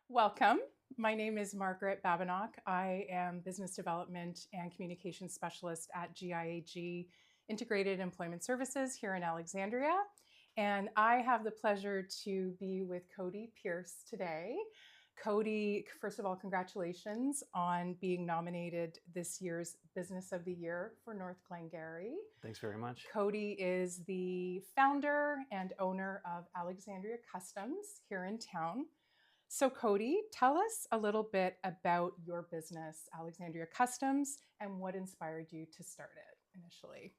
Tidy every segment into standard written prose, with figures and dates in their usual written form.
Welcome. My name is Margaret Babinok. I am Business Development and Communications Specialist at GIAG Integrated Employment Services here in Alexandria. And I have the pleasure to be with Cody Pierce today. Cody, first of all, congratulations on being nominated this year's Business of the Year for North Glengarry. Thanks very much. Cody is the founder and owner of Alexandria Customs here in town. So Cody, tell us a little bit about your business, Alexandria Customs, and what inspired you to start it initially.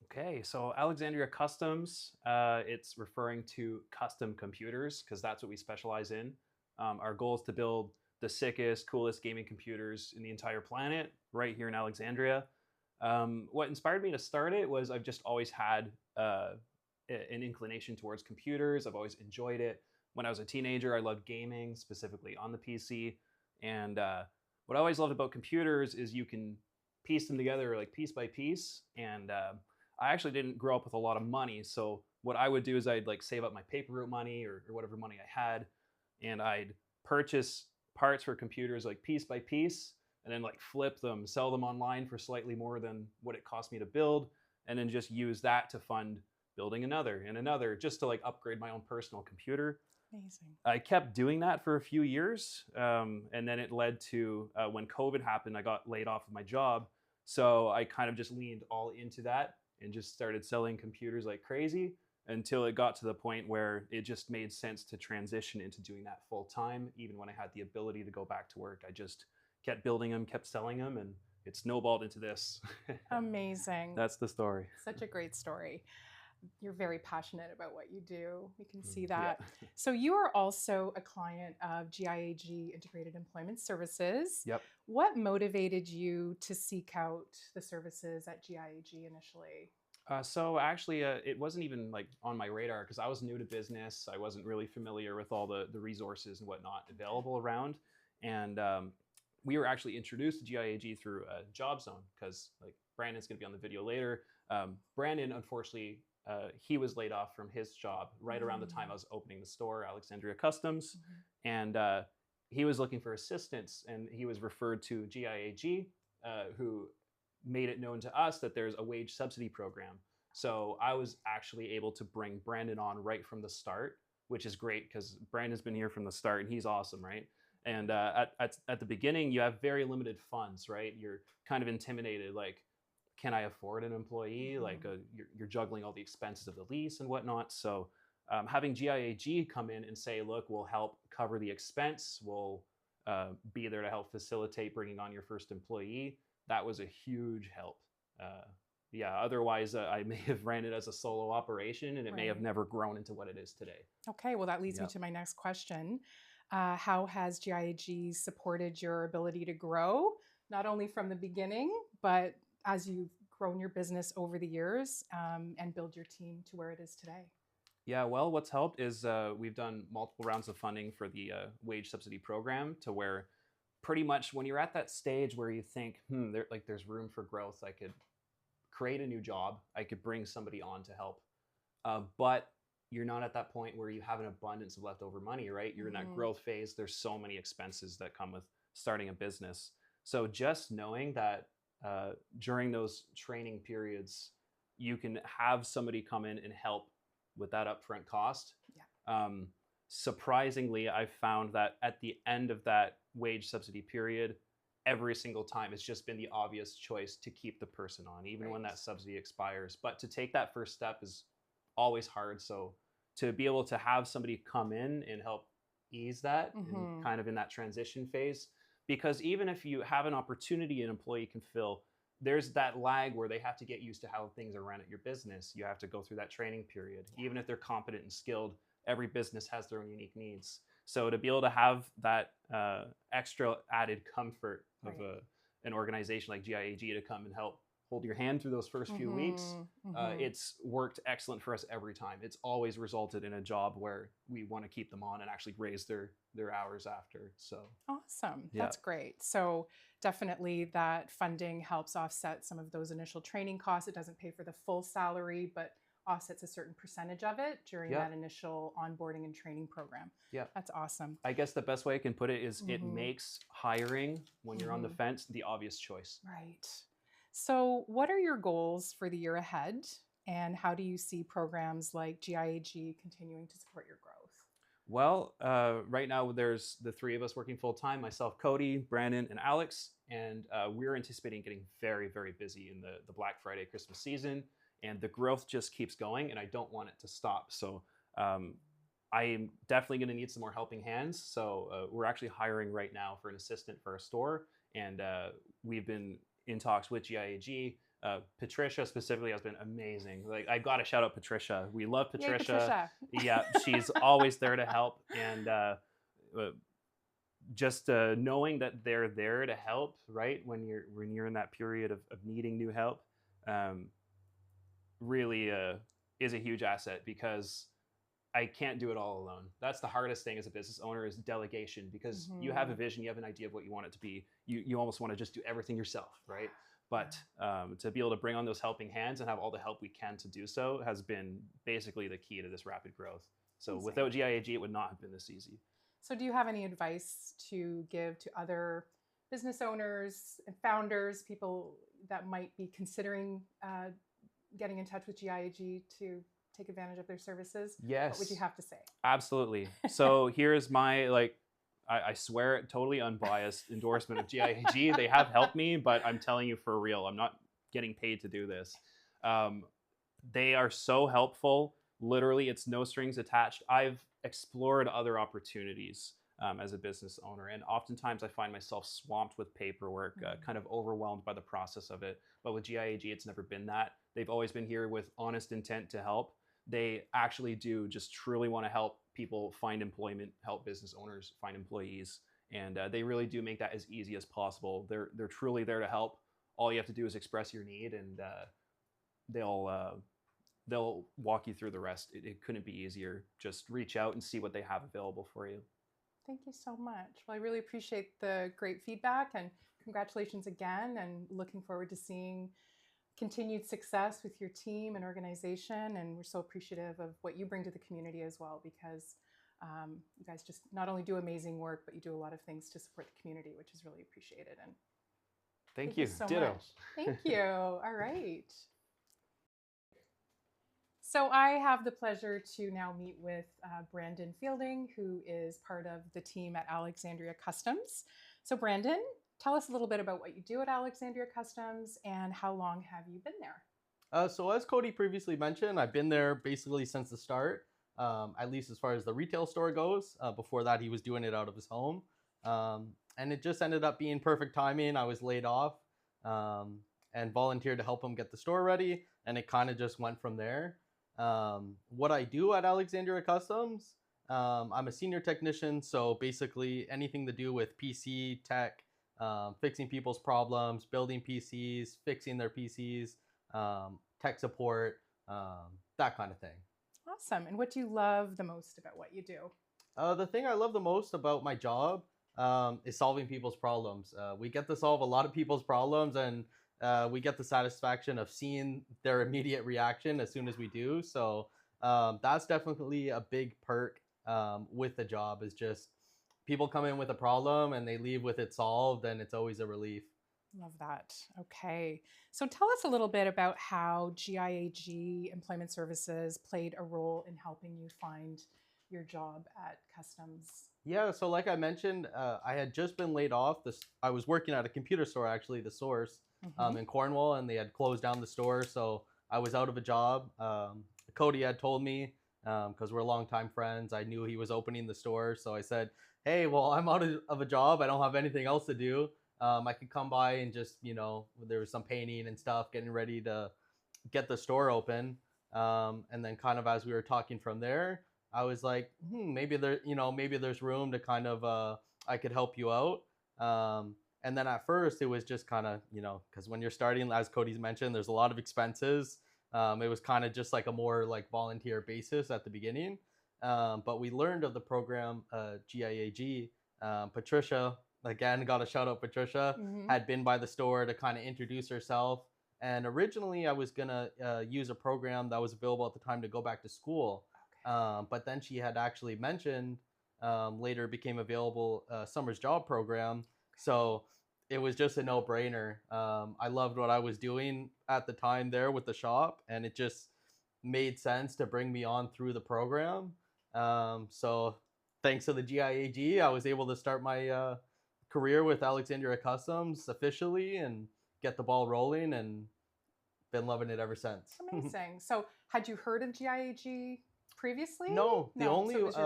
Okay, so Alexandria Customs, it's referring to custom computers because that's what we specialize in. Our goal is to build the sickest, coolest gaming computers in the entire planet right here in Alexandria. What inspired me to start it was I've just always had an inclination towards computers. I've always enjoyed it. When I was a teenager, I loved gaming, specifically on the PC. And what I always loved about computers is you can piece them together like piece by piece. And I actually didn't grow up with a lot of money. So what I would do is I'd like save up my paper route money or whatever money I had. And I'd purchase parts for computers like piece by piece and then like flip them, sell them online for slightly more than what it cost me to build. And then just use that to fund building another and another just to like upgrade my own personal computer. Amazing. I kept doing that for a few years, and then it led to when COVID happened, I got laid off of my job. So I kind of just leaned all into that and just started selling computers like crazy until it got to the point where it just made sense to transition into doing that full time. Even when I had the ability to go back to work, I just kept building them, kept selling them, and it snowballed into this. Amazing. That's the story. Such a great story. You're very passionate about what you do. We can see that. Yeah. So you are also a client of GIAG Integrated Employment Services. Yep. What motivated you to seek out the services at GIAG initially? So actually, it wasn't even like on my radar because I was new to business. I wasn't really familiar with all the resources and whatnot available around. And we were actually introduced to GIAG through Job Zone because like Brandon's going to be on the video later. Brandon, unfortunately, he was laid off from his job right around the time I was opening the store, Alexandria Customs. And he was looking for assistance and he was referred to GIAG, who made it known to us that there's a wage subsidy program. So I was actually able to bring Brandon on right from the start, which is great because Brandon's been here from the start and he's awesome, right? And at the beginning, you have very limited funds, right? You're kind of intimidated, like, can I afford an employee? Like you're juggling all the expenses of the lease and whatnot. So having GIAG come in and say, look, we'll help cover the expense. We'll be there to help facilitate bringing on your first employee. That was a huge help. Yeah, otherwise I may have ran it as a solo operation and it may have never grown into what it is today. Okay, well, that leads me to my next question. How has GIAG supported your ability to grow, not only from the beginning, but as you've grown your business over the years and build your team to where it is today? Yeah, well, what's helped is we've done multiple rounds of funding for the wage subsidy program to where pretty much when you're at that stage where you think, there's room for growth, I could create a new job, I could bring somebody on to help. But you're not at that point where you have an abundance of leftover money, right? You're in that growth phase. There's so many expenses that come with starting a business. So just knowing that during those training periods, you can have somebody come in and help with that upfront cost. Yeah. Surprisingly, I've found that at the end of that wage subsidy period, every single time it's just been the obvious choice to keep the person on, even when that subsidy expires. But to take that first step is always hard. So to be able to have somebody come in and help ease that and kind of in that transition phase, because even if you have an opportunity an employee can fill, there's that lag where they have to get used to how things are run at your business. You have to go through that training period. Yeah. Even if they're competent and skilled, every business has their own unique needs. So to be able to have that extra added comfort of an organization like GIAG to come and help hold your hand through those first few weeks, it's worked excellent for us every time. It's always resulted in a job where we want to keep them on and actually raise their hours after. So awesome. Yeah. That's great. So definitely that funding helps offset some of those initial training costs. It doesn't pay for the full salary, but offsets a certain percentage of it during Yeah. that initial onboarding and training program. Yeah. That's awesome. I guess the best way I can put it is it Mhm. makes hiring when you're on the Mhm. fence the obvious choice. Right. So, what are your goals for the year ahead? And how do you see programs like GIAG continuing to support your growth? Well, right now there's the three of us working full time: myself, Cody, Brandon, and Alex, and we're anticipating getting very, very busy in the Black Friday Christmas season, and the growth just keeps going, and I don't want it to stop. So um, I am definitely going to need some more helping hands. So we're actually hiring right now for an assistant for a store, and we've been in talks with GIAG. Patricia specifically has been amazing. Like, I got to shout out Patricia. We love Yay, Patricia. Patricia. Yeah, she's always there to help, and just knowing that they're there to help, right, when you're in that period of needing new help, um, really is a huge asset, because I can't do it all alone. That's the hardest thing as a business owner, is delegation, because you have a Mhm. vision, you have an idea of what you want it to be. You almost want to just do everything yourself, right? But to be able to bring on those helping hands and have all the help we can to do so has been basically the key to this rapid growth. So Amazing. without GIAG, it would not have been this easy. So, do you have any advice to give to other business owners and founders, people that might be considering getting in touch with GIAG to take advantage of their services? Yes. What would you have to say? Absolutely. So here's my, like, I swear it, totally unbiased endorsement of GIAG. They have helped me, but I'm telling you for real, I'm not getting paid to do this. Um, they are so helpful. Literally, it's no strings attached. I've explored other opportunities as a business owner, and oftentimes I find myself swamped with paperwork, kind of overwhelmed by the process of it. But with GIAG, it's never been that. They've always been here with honest intent to help. They actually do just truly want to help people find employment, help business owners find employees, and they really do make that as easy as possible. They're truly there to help. All you have to do is express your need, and they'll walk you through the rest. It couldn't be easier. Just reach out and see what they have available for you. Thank you so much. Well, I really appreciate the great feedback, and congratulations again, and looking forward to seeing continued success with your team and organization. And we're so appreciative of what you bring to the community as well, because you guys just not only do amazing work, but you do a lot of things to support the community, which is really appreciated. And Thank you. so Ditto. much. Thank you. All right. So I have the pleasure to now meet with Brandon Fielding, who is part of the team at Alexandria Customs. So Brandon, tell us a little bit about what you do at Alexandria Customs, and how long have you been there? So as Cody previously mentioned, I've been there basically since the start, at least as far as the retail store goes. Before that, he was doing it out of his home. And it just ended up being perfect timing. I was laid off and volunteered to help him get the store ready. And it kind of just went from there. What I do at Alexandria Customs, I'm a senior technician. So basically anything to do with PC tech, fixing people's problems, building PCs, fixing their PCs, tech support, that kind of thing. Awesome. And what do you love the most about what you do? The thing I love the most about my job is solving people's problems. We get to solve a lot of people's problems, and we get the satisfaction of seeing their immediate reaction as soon as we do. So that's definitely a big perk with the job, is just people come in with a problem and they leave with it solved, and it's always a relief. Love that. Okay. So tell us a little bit about how GIAG Employment Services played a role in helping you find your job at Customs. Yeah, so like I mentioned, I had just been laid off. I was working at a computer store, actually, The Source, in Cornwall, and they had closed down the store, so I was out of a job. Cody had told me, because we're longtime friends, I knew he was opening the store, so I said, hey, well, I'm out of a job. I don't have anything else to do. I could come by and just, there was some painting and stuff, getting ready to get the store open. And then kind of as we were talking from there, I was like, maybe there's room to kind of, I could help you out. And then at first it was just kind of, because when you're starting, as Cody's mentioned, there's a lot of expenses. It was kind of just like a more like volunteer basis at the beginning. But we learned of the program, GIAG. Patricia, again, got a shout out, Patricia, had been by the store to kind of introduce herself. And originally I was gonna use a program that was available at the time to go back to school. But then she had actually mentioned later became available summer's job program. So it was just a no-brainer. I loved what I was doing at the time there with the shop, and it just made sense to bring me on through the program. So thanks to the GIAG, I was able to start my career with Alexandria Customs officially and get the ball rolling, and been loving it ever since. Amazing. So had you heard of GIAG previously? No, the only So it was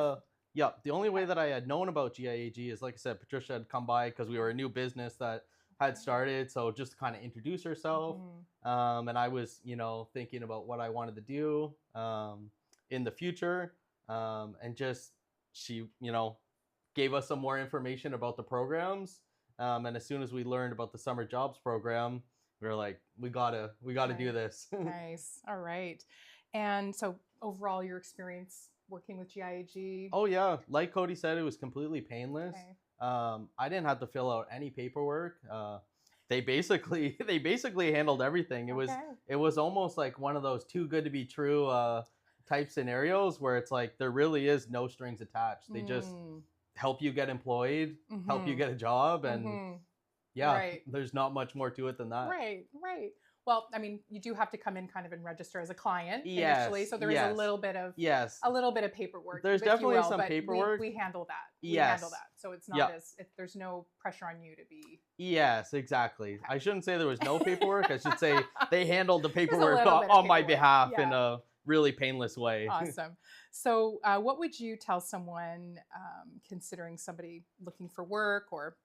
your- the only way that I had known about GIAG is, like I said, Patricia had come by because we were a new business that had started, so just to kind of introduce herself. And I was, thinking about what I wanted to do in the future, and just she, gave us some more information about the programs. And as soon as we learned about the summer jobs program, we were like, we gotta do this. Nice. All right. And so overall, your experience working with GIAG? Oh yeah, like Cody said, it was completely painless. Okay. I didn't have to fill out any paperwork. They basically handled everything. It was almost like one of those too good to be true type scenarios where it's like there really is no strings attached. They just help you get employed, help you get a job, and there's not much more to it than that. Right. Well, I mean, you do have to come in kind of and register as a client initially, so there is a little bit of paperwork. There's definitely some paperwork. We handle that. We handle that, so it's not there's no pressure on you to be. Yes, exactly. Okay. I shouldn't say there was no paperwork. I should say they handled the paperwork on my behalf in a really painless way. Awesome. So, what would you tell someone considering somebody looking for work or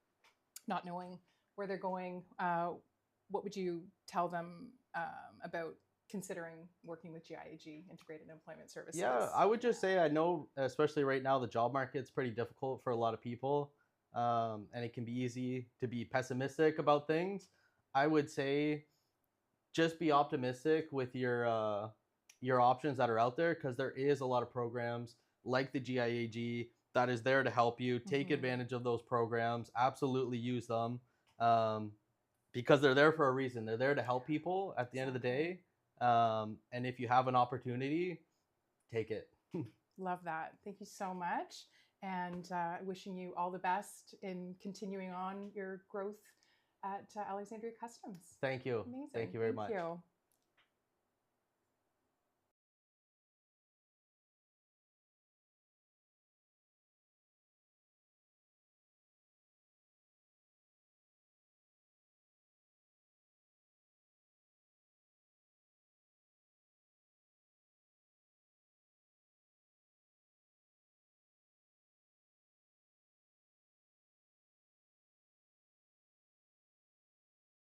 not knowing where they're going? What would you tell them about considering working with GIAG, Integrated Employment Services? Yeah, I would just say I know, especially right now, the job market's pretty difficult for a lot of people, and it can be easy to be pessimistic about things. I would say just be optimistic with your options that are out there, because there is a lot of programs like the GIAG that is there to help you. Take advantage of those programs. Absolutely use them. Because they're there for a reason. They're there to help people at the end of the day. And if you have an opportunity, take it. Love that. Thank you so much. And wishing you all the best in continuing on your growth at Alexandria Customs. Thank you. Amazing. Thank you very much. Thank you.